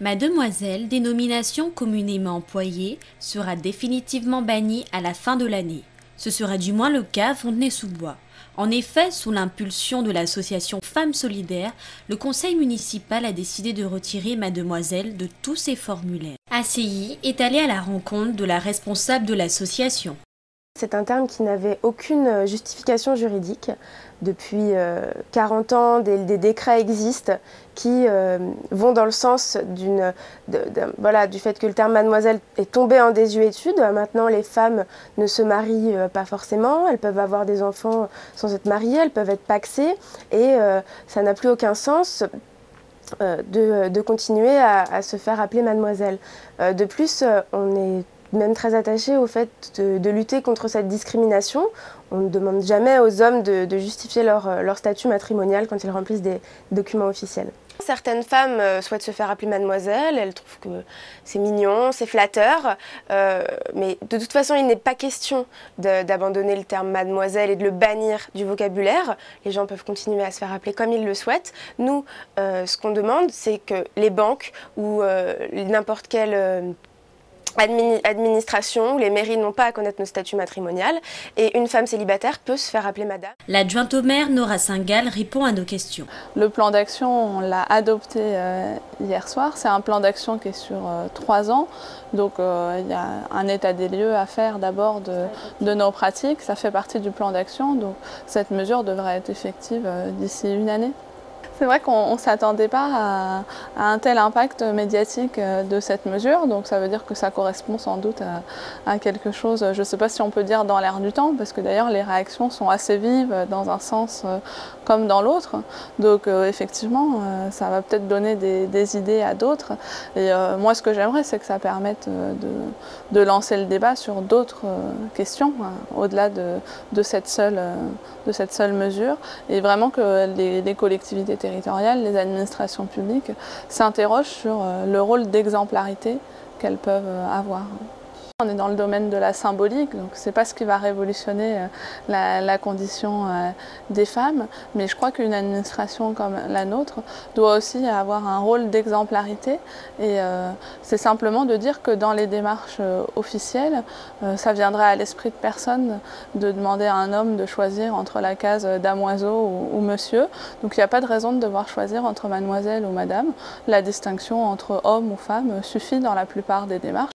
Mademoiselle, dénomination communément employée, sera définitivement bannie à la fin de l'année. Ce sera du moins le cas à Fontenay-sous-Bois. En effet, sous l'impulsion de l'association Femmes Solidaires, le conseil municipal a décidé de retirer Mademoiselle de tous ses formulaires. ACI est allé à la rencontre de la responsable de l'association. C'est un terme qui n'avait aucune justification juridique. Depuis 40 ans, des décrets existent qui vont dans le sens du fait que le terme mademoiselle est tombé en désuétude. Maintenant, les femmes ne se marient pas forcément, elles peuvent avoir des enfants sans être mariées, elles peuvent être pacsées et ça n'a plus aucun sens de continuer à se faire appeler mademoiselle. De plus, on est même très attaché au fait de lutter contre cette discrimination. On ne demande jamais aux hommes de justifier leur statut matrimonial quand ils remplissent des documents officiels. Certaines femmes souhaitent se faire appeler mademoiselle, elles trouvent que c'est mignon, c'est flatteur, mais de toute façon il n'est pas question d'abandonner le terme mademoiselle et de le bannir du vocabulaire. Les gens peuvent continuer à se faire appeler comme ils le souhaitent. Nous, ce qu'on demande, c'est que les banques ou n'importe quelle administration, les mairies n'ont pas à connaître nos statuts matrimonial et une femme célibataire peut se faire appeler madame. L'adjointe au maire, Nora Singal, répond à nos questions. Le plan d'action, on l'a adopté hier soir. C'est un plan d'action qui est sur 3 ans. Donc il y a un état des lieux à faire d'abord de nos pratiques. Ça fait partie du plan d'action. Donc cette mesure devrait être effective d'ici une année. C'est vrai qu'on ne s'attendait pas à un tel impact médiatique de cette mesure, donc ça veut dire que ça correspond sans doute à quelque chose, je ne sais pas si on peut dire dans l'air du temps, parce que d'ailleurs les réactions sont assez vives dans un sens comme dans l'autre, donc effectivement ça va peut-être donner des idées à d'autres, et moi ce que j'aimerais c'est que ça permette de lancer le débat sur d'autres questions, au-delà de cette seule mesure, et vraiment que les collectivités territoriales, les administrations publiques s'interrogent sur le rôle d'exemplarité qu'elles peuvent avoir. On est dans le domaine de la symbolique, donc c'est pas ce qui va révolutionner la condition des femmes, mais je crois qu'une administration comme la nôtre doit aussi avoir un rôle d'exemplarité et c'est simplement de dire que dans les démarches officielles, ça viendrait à l'esprit de personne de demander à un homme de choisir entre la case damoiseau ou monsieur, donc il n'y a pas de raison de devoir choisir entre mademoiselle ou madame. La distinction entre homme ou femme suffit dans la plupart des démarches.